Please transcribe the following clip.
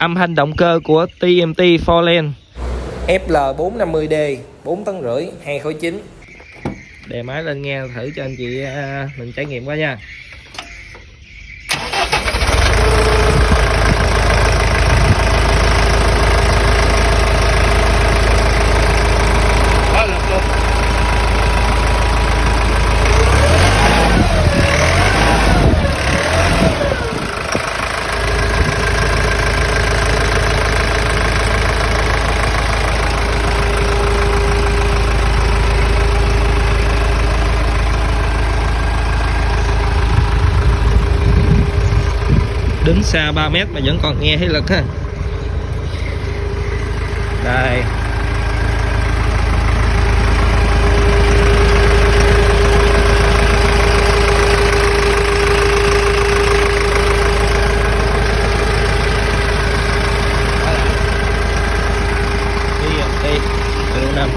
Âm thanh động cơ của TMT Forland FL450D 4,5 tấn 2 khối 9. Đề máy lên nghe thử cho anh chị mình trải nghiệm qua nha. Đứng xa 3 mét mà vẫn còn nghe thấy lực ha. Đây. TMT 5